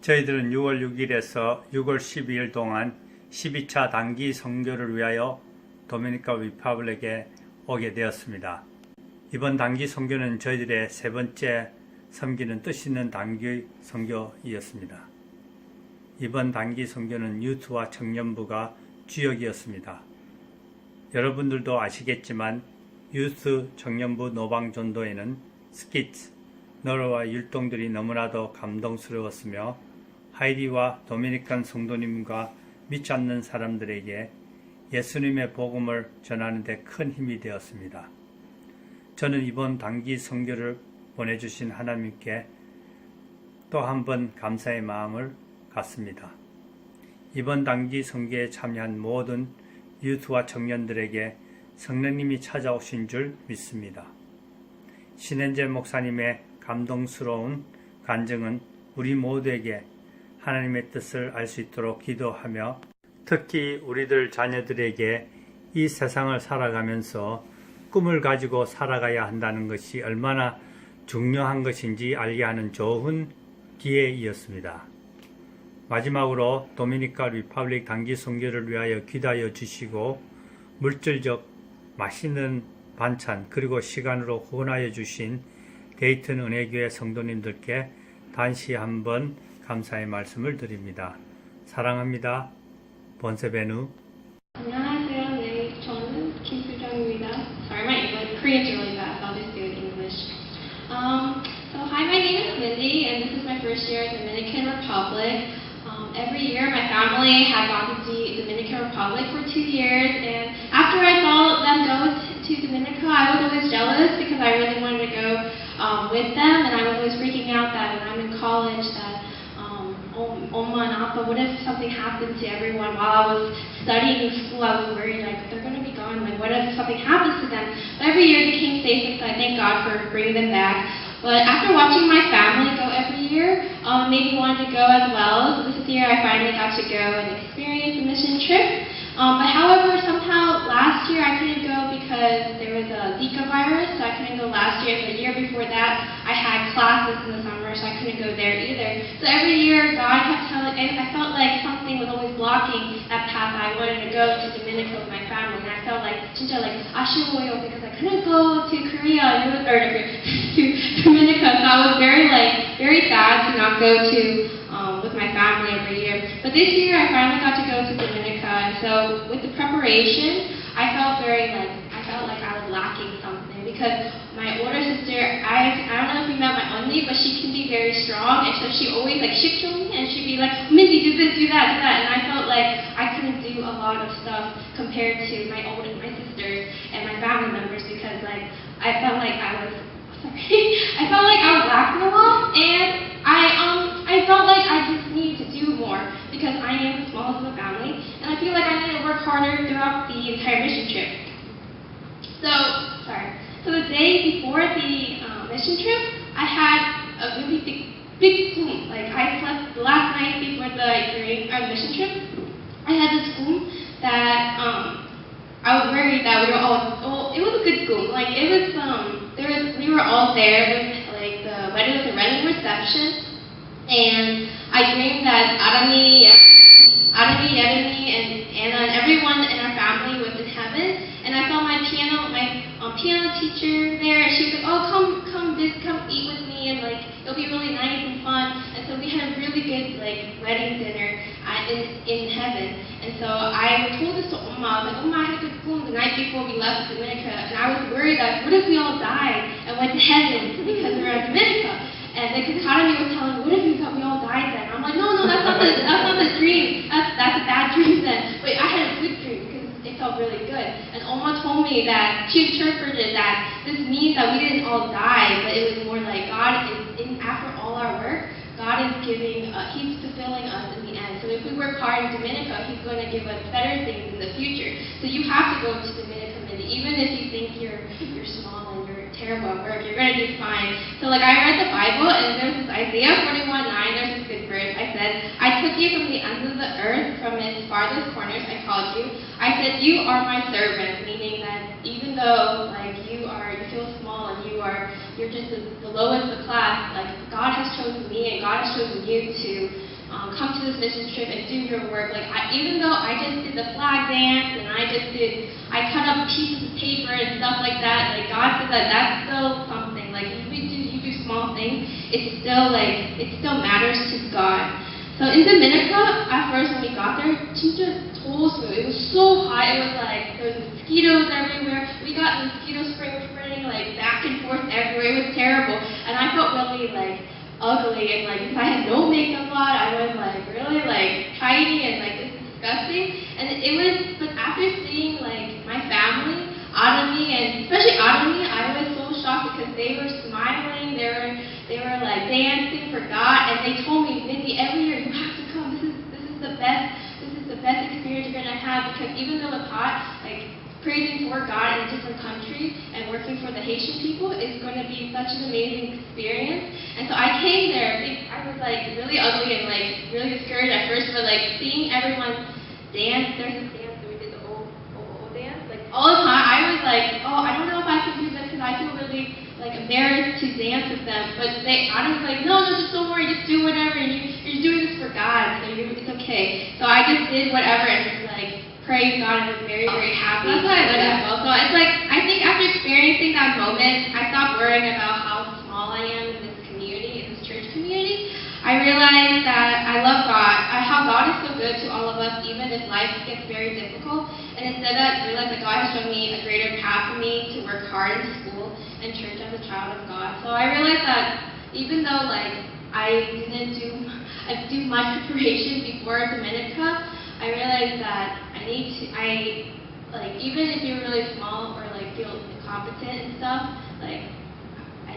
저희들은 6월 6일에서 6월 12일 동안 12차 단기 선교를 위하여 도미니카 리퍼블릭에 오게 되었습니다. 이번 단기 선교는 저희들의 세 번째 섬기는 뜻 있는 단기 선교이었습니다. 이번 단기 선교는 유트와 청년부가 주역이었습니다. 여러분들도 아시겠지만 유스 청년부 노방전도에는 스키트, 너러와 율동들이 너무나도 감동스러웠으며 하이디와 도미니칸 성도님과 믿지 않는 사람들에게 예수님의 복음을 전하는 데 큰 힘이 되었습니다. 저는 이번 단기 선교를 보내주신 하나님께 또 한 번 감사의 마음을 갖습니다. 이번 단기 선교에 참여한 모든 유스와 청년들에게 성령님이 찾아오신 줄 믿습니다. 신현재 목사님의 감동스러운 간증은 우리 모두에게 하나님의 뜻을 알 수 있도록 기도하며 특히 우리들 자녀들에게 이 세상을 살아가면서 꿈을 가지고 살아가야 한다는 것이 얼마나 중요한 것인지 알게 하는 좋은 기회이었습니다. 마지막으로 도미니카 리퍼블릭 단기 선교를 위하여 기도하여 주시고 물질적 맛있는 반찬 그리고 시간으로 후원하여 주신 데이튼한인은교회 성도님들께 다시 한번 감사의 말씀을 드립니다. 사랑합니다. 본세베누. 안녕하세요. 네, 저는 김수정입니다. Sorry, my Korean's really bad. I'll just do it in English. So hi, my name is Mindy, and this is my first year in Dominican Republic. Every year, my family had gone to the Dominican Republic for 2 years, and after I saw them go to Dominica, I was always jealous because I really wanted to go with them, and I was always freaking out that when I'm in college that Oma and Appa, what if something happened to everyone while I was studying in school? I was worried, like, they're going to be gone, like, what if something happens to them? But every year they came safe, so I thank God for bringing them back. But after watching my family go every year, it made me want to go as well. So this year I finally got to go and experience a mission trip. But however, somehow last year I couldn't go because there was a Zika virus, so I couldn't go last year. And the year before that, I had classes in the summer, so I couldn't go there either. So every year, God kept telling me, I felt like something was always blocking that path. I wanted to go to Dominica with my family, and I felt like, 진짜 like, 아쉬워요, because I couldn't go to Korea, or to Dominica, so I was very sad to not go to with my family every year. But this year I finally got to go to Dominica, and so with the preparation, I felt like I was lacking something because my older sister, I don't know if you met my auntie, but she can be very strong, and so she always like shikshou me, and she'd be like, Mindy, do this, do that, and I felt like I couldn't do a lot of stuff compared to my sisters and my family members because like I felt like I was lacking a lot, and I felt like I just needed to do more because I am the smallest of the family, and I feel like I need to work harder throughout the entire mission trip. So the day before the mission trip, I had a really big swoon. Like I slept the last night before during our mission trip. I had this swoon that I was worried that we were all. It was a good swoon. Like it was we were all there with like the wedding reception, and I dreamed that Arami, Yeremi, and Anna, and everyone in our family was in heaven. And I saw my piano teacher there, and she was like, "Oh, come eat with me, and like it'll be really nice and fun." And so we had a really good like wedding dinner in heaven. And so I told this to Oma. I was like, "Oma, I had a good swoon the night before we left Dominica, and I was worried that what if we all died and went to heaven because we were in Dominica?" And the Academy was telling me, "What if we all died then?" I'm like, "No, that's not the dream. That's a bad dream then." But I had a good dream because it felt really good. And Oma told me that she interpreted that this means that we didn't all die, but it was more like God is after all our work, God is He's fulfilling us in the end. So if we work hard in Dominica, He's going to give us better things in the future. So you have to go to Dominica, even if you think you're small and you're terrible at work, you're going to do fine. So like I read the Bible, and there's this Isaiah 41:9, there's this good verse. I said, "I took you from the ends of the earth, from its farthest corners I called you. I said, you are my servant," meaning that even though like you feel small and you're just the lowest of the class, like God has chosen me and God has chosen you to come to this mission trip and do your work. Like, even though I just did the flag dance and I cut up pieces of paper and stuff like that, like, God said that that's still something. Like, if you do small things, it still matters to God. So in Dominica, at first when we got there, 진짜 더웠어요. It was so hot. It was like, there was mosquitoes everywhere. We got mosquito spray spraying like back and forth everywhere. It was terrible. And I felt really like ugly, and like if I had no makeup on, I was like really like tidy and like it's disgusting. And but after seeing like my family, Adami, and especially Adami, I was so shocked because they were smiling, they were like dancing for God, and they told me, Mindy, every year you have to come. This is the best experience you're gonna have, because even though it's hot, like praising for God in a different country and working for the Haitian people is going to be such an amazing experience. And so I came there. I was like really ugly and like really discouraged at first, but like seeing everyone dance. There's this dance that we did, the old dance. Like all the time, I was like, oh, I don't know if I can do this because I feel really like embarrassed to dance with them. But I was like, no, just don't worry, just do whatever. And you're doing this for God, so it's okay. So I just did whatever and just like praise God, and was very, very happy. That's why I love it. So it's like, I think after experiencing that moment, I stopped worrying about how small I am in this community, in this church community. I realized that I love God, how God is so good to all of us, even if life gets very difficult. And instead I realized that God has shown me a greater path for me to work hard in school and church as a child of God. So I realized that even though like I didn't do much preparation before Dominica, I realized that even if you're really small or like feel incompetent and stuff, like I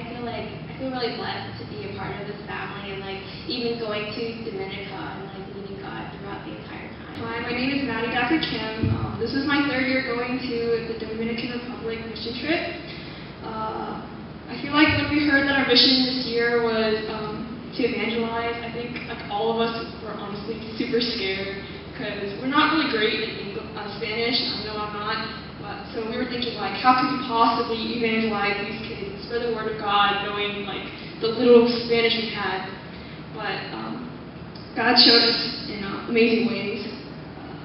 feel really blessed to be a part of this family, and like even going to Dominica and like meeting God throughout the entire time. Hi, my name is Maddie Dr. Kim. This is my third year going to the Dominican Republic mission trip. I feel like when we heard that our mission this year was to evangelize, I think like all of us were honestly super scared, because we're not really great in Spanish. I know I'm not, but so we were thinking like, how could we possibly evangelize these kids, spread the word of God, knowing like the little Spanish we had. But God showed us in amazing ways.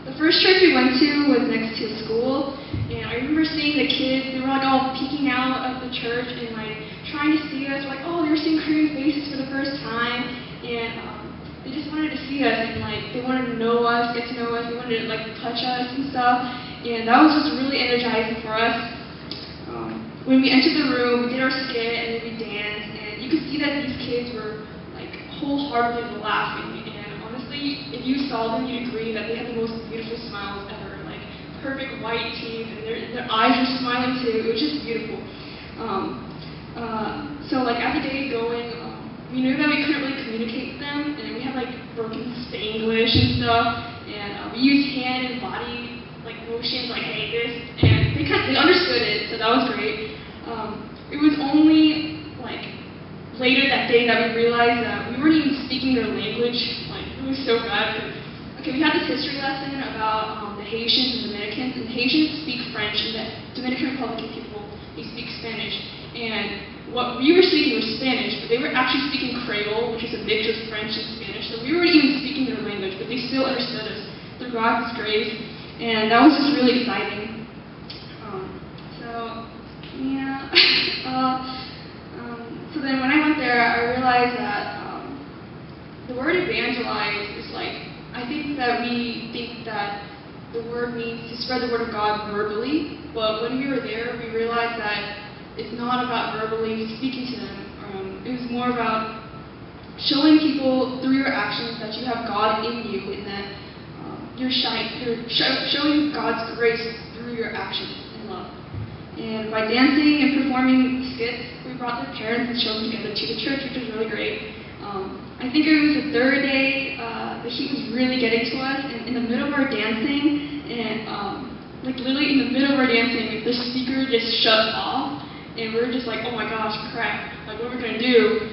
The first church we went to was next to a school, and I remember seeing the kids. They were like all peeking out of the church and like trying to see us. Like, oh, they were seeing Korean faces for the first time, and they just wanted to see us, and like they wanted to know us, get to know us. They wanted to like touch us and stuff, and that was just really energizing for us. When we entered the room, we did our skit and then we danced, and you could see that these kids were like wholeheartedly laughing. And honestly, if you saw them, you'd agree that they had the most beautiful smiles ever, like perfect white teeth, and their eyes were smiling too. It was just beautiful. So like as the day going, we knew that we couldn't really communicate with them, and we had like broken Spanglish and stuff, and we used hand and body like motions, like hey this, and they understood it, so that was great. It was only like later that day that we realized that we weren't even speaking their language. Like it was so bad. Okay, we had this history lesson about the Haitians and Dominicans, and Haitians speak French, and the Dominican Republican people, they speak Spanish. And what we were speaking was Spanish, but they were actually speaking Creole, which is a mix of French and Spanish. So we weren't even speaking their language, but they still understood us through God's grace, and that was just really exciting. So then when I went there, I realized that the word evangelize is like, I think that we think that the word means to spread the word of God verbally, but when we were there, we realized that it's not about verbally speaking to them. It was more about showing people through your actions that you have God in you, and that you're showing God's grace through your actions and love. And by dancing and performing skits, we brought their parents and children together to the church, which was really great. I think it was the third day, the heat was really getting to us, and in the middle of our dancing, and like literally in the middle of our dancing, the speaker just shut off, and we were just like, oh my gosh, crap, like what are we going to do?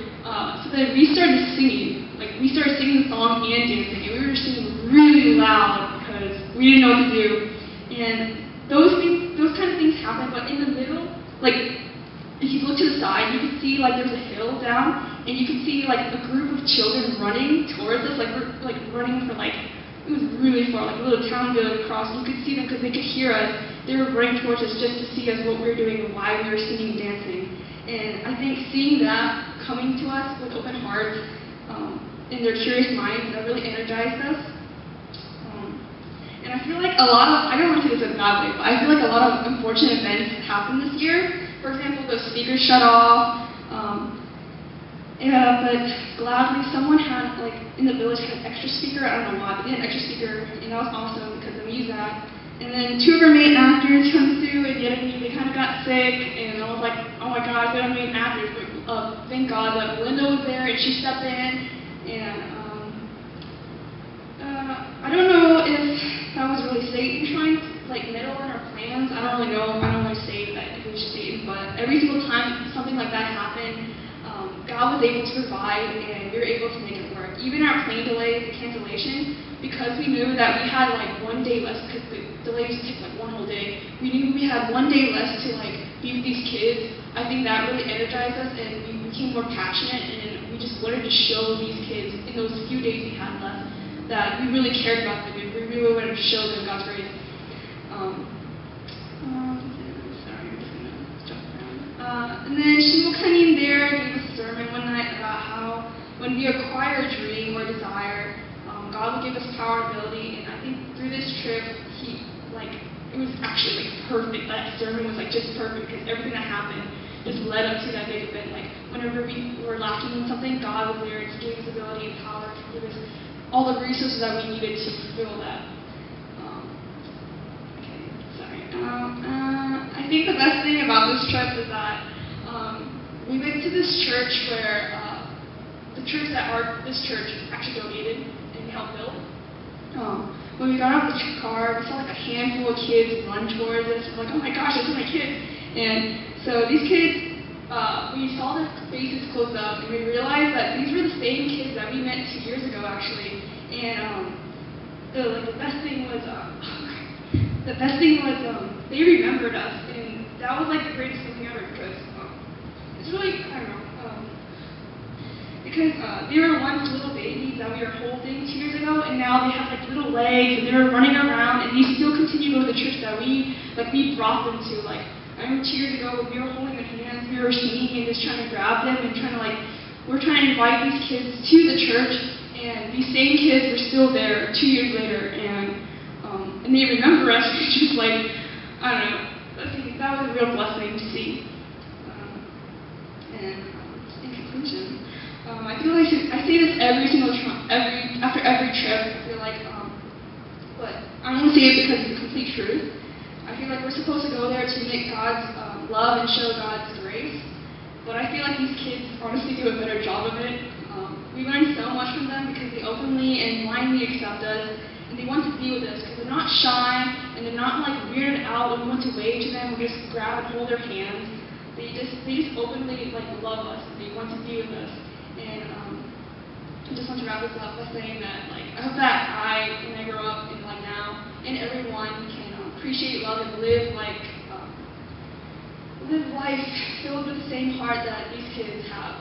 So then we started singing. Like we started singing the song and dancing, and we were just singing really loud because we didn't know what to do. And those kind of things happened, but in the middle, like if you look to the side, you could see like there was a hill down, and you could see like a group of children running towards us, like we're like running for like, it was really far, like a little town village across. You could see them because they could hear us. They were running towards us just to see us, what we were doing, and why we were singing and dancing. And I think seeing that coming to us with open hearts and their curious minds, that really energized us. And I feel like a lot of, I don't want to say this in a bad way, but I feel like a lot of unfortunate events happened this year. For example, the speakers shut off. But gladly, someone had, like, in the village had an extra speaker. I don't know why, but they had an extra speaker, and that was awesome because then we used that. And then 2 of our main actors come through, and the other they kind of got sick, and I was like, oh my gosh, they're our main actors. But thank God that Linda was there, and she stepped in. And I don't know if that was really Satan trying to, like, meddle in our plans. I don't really know. I don't want to say that it was Satan, but every single time something like that happened, God was able to provide, and we were able to make it work. Even our plane delays, the cancellation, because we knew that we had like 1 day less, because the delays take like 1 whole day. We knew we had 1 day less to like be with these kids. I think that really energized us, and we became more passionate, and we just wanted to show these kids in those few days we had left that we really cared about them, and we really wanted to show them God's grace. Sorry, I'm just gonna jump around. And then Shimokanin there gave a sermon one night about how when we acquire a dream or desire, God will give us power and ability. And I think through this trip, it was actually like perfect. That sermon was like just perfect because everything that happened just led up to that big event. Like whenever we were lacking in something, God was there and He gave us ability and power to give us all the resources that we needed to fulfill that. I think the best thing about this trip is that we went to this church where the church that this church actually donated and helped build. When we got out of the car, we saw like a handful of kids run towards us. We're like, oh my gosh, those are my kids. And so these kids, we saw their faces close up, and we realized that these were the same kids that we met 2 years ago, actually. And the best thing was they remembered us, and that was like the greatest thing ever because it's really, I don't know, because they were once little babies that we were holding 2 years ago, and now they have like little legs, and they were running around, and they still continue to go to the church that we brought them to. Like, I remember 2 years ago when we were holding their hands, we were singing and just trying to grab them and we're trying to invite these kids to the church, and these same kids were still there 2 years later, and they remember us, which is like, I don't know, that was a real blessing to see. And in conclusion, I feel like I say this after every trip. I feel like, but I don't want to say it because it's a complete truth. I feel like we're supposed to go there to make God's love and show God's grace. But I feel like these kids honestly do a better job of it. We learn so much from them because they openly and blindly accept us, and they want to be with us because they're not shy and they're not like weirded out when we want to wave to them or just grab and hold their hands. They just openly like love us and they want to be with us. And I just want to wrap this up by saying that I hope that when I grow up and now, and everyone can appreciate love and live life filled with the same heart that these kids have.